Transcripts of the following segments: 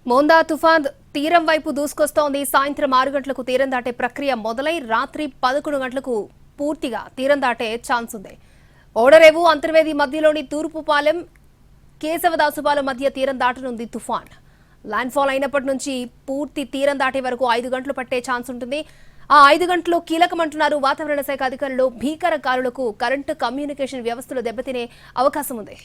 మోందా తుఫాన్ తీరం వైపు దూసుకొస్తోంది. సాయంత్రం 6 గంటలకు తీరం దాటే ప్రక్రియ మొదలై రాత్రి 11 గంటలకు పూర్తిగా తీరం దాటే ఛాన్స్ ఉంది. ఓడరేవు అంతర్వేది మధ్యలోని తూర్పుపాలెం కేశవదాసుపాలెం మధ్య తీరం దాటనుంది తుఫాన్. ల్యాండ్ ఫాల్ అయినప్పటి నుంచి పూర్తి తీరం దాటే వరకు 5 గంటలు పట్టే ఛాన్స్ ఉంటుంది. ఆ 5 గంటలు కీలకమంటున్నారు వాతావరణ శాఖ అధికారులు. భీకర గాలులకు కరెంటు కమ్యూనికేషన్ వ్యవస్థలు దెబ్బతినే అవకాశం ఉంది.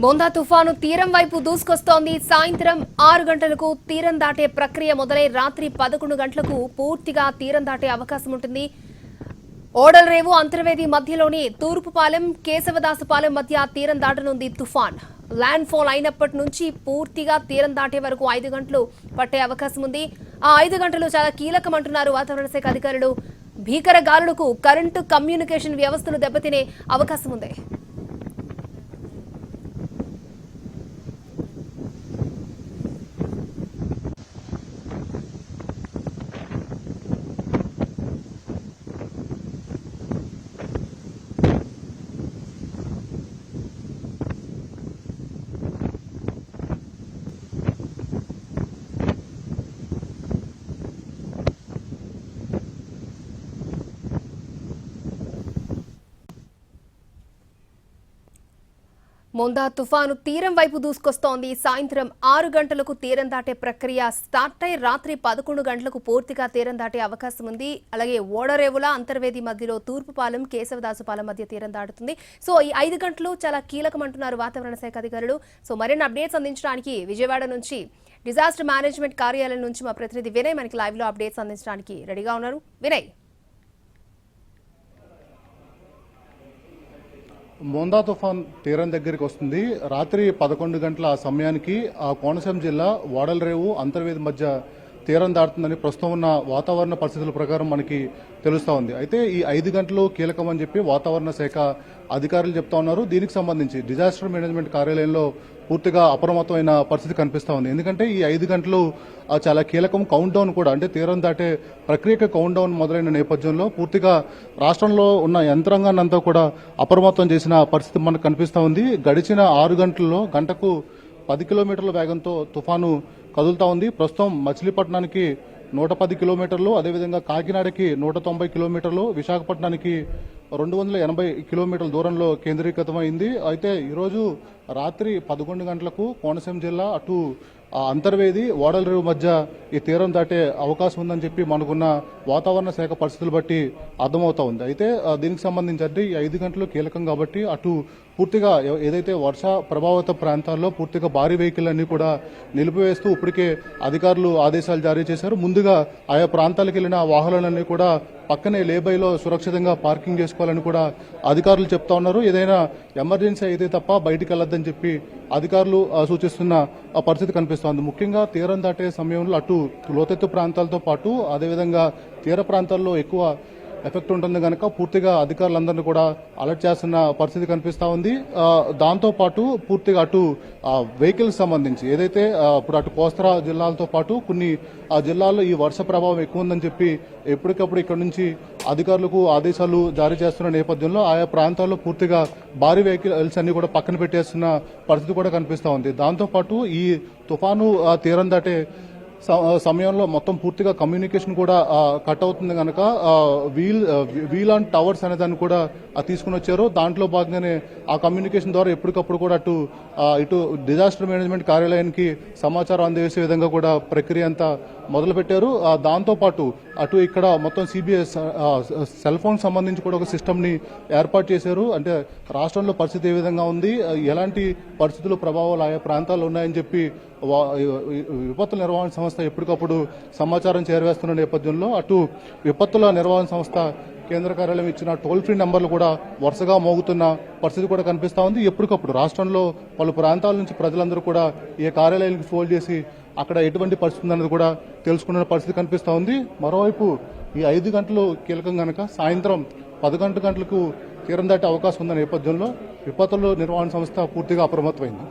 మోందా తుఫాను తీరం వైపు దూసుకొస్తోంది. సాయంత్రం 6 గంటలకు తీరం దాటే ప్రక్రియ మొదలై రాత్రి 11 గంటలకు పూర్తిగా తీరం దాటే అవకాశం ఉంటుంది. ఓడలరేవు అంతర్వేది మధ్యలోని తూర్పుపాలెం కేశవదాసుపాలెం మధ్య తీరం దాటనుంది తుఫాన్. ల్యాండ్ ఫాల్ అయినప్పటి నుంచి పూర్తిగా తీరం దాటే వరకు 5 గంటలు పట్టే అవకాశం ఉంది. ఆ 5 గంటలు చాలా కీలకమంటున్నారు వాతావరణ శాఖ అధికారులు. భీకర గాలులకు కరెంటు కమ్యూనికేషన్ వ్యవస్థలు దెబ్బతినే అవకాశం ఉంది. మోందా తుఫాను తీరం వైపు దూసుకొస్తోంది. సాయంత్రం 6 గంటలకు తీరం దాటే ప్రక్రియ స్టార్ట్ అయి రాత్రి 11 గంటలకు పూర్తిగా తీరం దాటే అవకాశం ఉంది. అలాగే ఓడరేవుల అంతర్వేది మధ్యలో తూర్పుపాలెం కేశవదాసుపాలెం మధ్య తీరం దాటుతుంది. సో ఈ 5 గంటలు చాలా కీలకమంటున్నారు వాతావరణ శాఖ అధికారులు. సో మరిన్ని అప్డేట్స్ అందించడానికి విజయవాడ నుంచి డిజాస్టర్ మేనేజ్మెంట్ కార్యాలయం నుంచి మా ప్రతినిధి వినయ్ మనకి లైవ్ లో అప్డేట్స్ అందించడానికి రెడీగా ఉన్నారు. వినయ్, మోందా తుఫాన్ తీరం దగ్గరికి వస్తుంది. రాత్రి 11 గంటల సమయానికి ఆ కోనసీమ జిల్లా వాడలరేవు అంతర్వేది మధ్య తీరం దాటుతుందని ప్రస్తుతం ఉన్న వాతావరణ పరిస్థితుల ప్రకారం మనకి తెలుస్తా ఉంది. అయితే ఈ 5 గంటలు కీలకమని చెప్పి వాతావరణ శాఖ అధికారులు చెప్తా ఉన్నారు. దీనికి సంబంధించి డిజాస్టర్ మేనేజ్మెంట్ కార్యాలయంలో పూర్తిగా అప్రమత్తమైన పరిస్థితి కనిపిస్తా ఉంది. ఎందుకంటే ఈ 5 గంటలు చాలా కీలకం. కౌంట్ డౌన్ కూడా అంటే తీరం దాటే ప్రక్రియకు కౌంట్ డౌన్ మొదలైన నేపథ్యంలో పూర్తిగా రాష్ట్రంలో ఉన్న యంత్రాంగాన్ని అంతా కూడా అప్రమత్తం చేసిన పరిస్థితి మనకు కనిపిస్తా ఉంది. గడిచిన 6 గంటల్లో గంటకు 10 కిలోమీటర్ల వేగంతో తుఫాను కదులుతా ఉంది. ప్రస్తుతం మచిలీపట్నానికి 110 కిలోమీటర్లు, అదేవిధంగా కాకినాడకి 190 కిలోమీటర్లు, విశాఖపట్నానికి 280 కిలోమీటర్ల దూరంలో కేంద్రీకృతమైంది. అయితే ఈరోజు రాత్రి 11 గంటలకు కోనసీమ జిల్లా అటు అంతర్వేది ఓడలరేవు మధ్య ఈ తీరం దాటే అవకాశం ఉందని చెప్పి మనకున్న వాతావరణ శాఖ పరిస్థితులు బట్టి అర్థమవుతా ఉంది. అయితే దీనికి సంబంధించి అంటే ఈ 5 గంటలు కీలకం కాబట్టి అటు పూర్తిగా ఏదైతే వర్ష ప్రభావిత ప్రాంతాల్లో పూర్తిగా భారీ వెహికల్ అన్ని కూడా నిలిపివేస్తూ ఇప్పటికే అధికారులు ఆదేశాలు జారీ చేశారు. ముందుగా ఆయా ప్రాంతాలకు వెళ్లిన వాహనాలన్నీ కూడా పక్కనే లేబైలో సురక్షితంగా పార్కింగ్ చేసుకోవాలని కూడా అధికారులు చెప్తా ఉన్నారు. ఏదైనా ఎమర్జెన్సీ అయితే తప్ప బయటికి వెళ్లొద్దని చెప్పి అధికారులు సూచిస్తున్న పరిస్థితి కనిపిస్తోంది. ముఖ్యంగా తీరం దాటే సమయంలో అటు లోతెత్తు ప్రాంతాలతో పాటు అదేవిధంగా తీర ప్రాంతాల్లో ఎక్కువ ఎఫెక్ట్ ఉంటుంది కనుక పూర్తిగా అధికారులందరినీ కూడా అలర్ట్ చేస్తున్న పరిస్థితి కనిపిస్తా ఉంది. దాంతో పాటు పూర్తిగా అటు వెహికల్స్ సంబంధించి ఏదైతే ఇప్పుడు అటు కోస్తరా జిల్లాలతో పాటు కొన్ని జిల్లాల్లో ఈ వర్ష ప్రభావం ఎక్కువ ఉందని చెప్పి ఎప్పటికప్పుడు ఇక్కడ నుంచి అధికారులకు ఆదేశాలు జారీ చేస్తున్న నేపథ్యంలో ఆయా ప్రాంతాల్లో పూర్తిగా భారీ వెహికల్స్ అన్ని కూడా పక్కన పెట్టేస్తున్న పరిస్థితి కూడా కనిపిస్తా ఉంది. దాంతో పాటు ఈ తుఫాను తీరం దాటే సమయంలో మొత్తం పూర్తిగా కమ్యూనికేషన్ కూడా కట్ అవుతుంది కనుక వీల్ ఆన్ టవర్స్ అనే దాన్ని కూడా తీసుకుని వచ్చారు. దాంట్లో భాగంగానే ఆ కమ్యూనికేషన్ ద్వారా ఎప్పటికప్పుడు కూడా ఇటు డిజాస్టర్ మేనేజ్మెంట్ కార్యాలయానికి సమాచారం అందజేసే విధంగా కూడా ప్రక్రియ అంతా మొదలుపెట్టారు. దాంతో పాటు అటు ఇక్కడ మొత్తం సిబిఎస్ సెల్ ఫోన్ సంబంధించి కూడా ఒక సిస్టమ్ ని ఏర్పాటు చేశారు. అంటే రాష్ట్రంలో పరిస్థితి ఏ విధంగా ఉంది, ఎలాంటి పరిస్థితులు ప్రభావాలు ఆయా ప్రాంతాల్లో ఉన్నాయని చెప్పి విపత్తుల నిర్వహణ సంస్థ ఎప్పటికప్పుడు సమాచారం చేరవేస్తున్న నేపథ్యంలో అటు విపత్తుల నిర్వహణ సంస్థ కేంద్ర కార్యాలయం ఇచ్చిన టోల్ ఫ్రీ నంబర్లు కూడా వరుసగా మోగుతున్న పరిస్థితి కూడా కనిపిస్తా ఉంది. ఎప్పటికప్పుడు రాష్ట్రంలో పలు ప్రాంతాల నుంచి ప్రజలందరూ కూడా ఈ కార్యాలయానికి ఫోన్ చేసి అక్కడ ఎటువంటి పరిస్థితి ఉన్నది కూడా తెలుసుకున్న పరిస్థితి కనిపిస్తా ఉంది. మరోవైపు ఈ 5 గంటలు కీలకం గనక సాయంత్రం 10 గంటలకు తీరం దాటే అవకాశం ఉన్న నేపథ్యంలో విపత్తుల నిర్వహణ సంస్థ పూర్తిగా అప్రమత్తమైంది.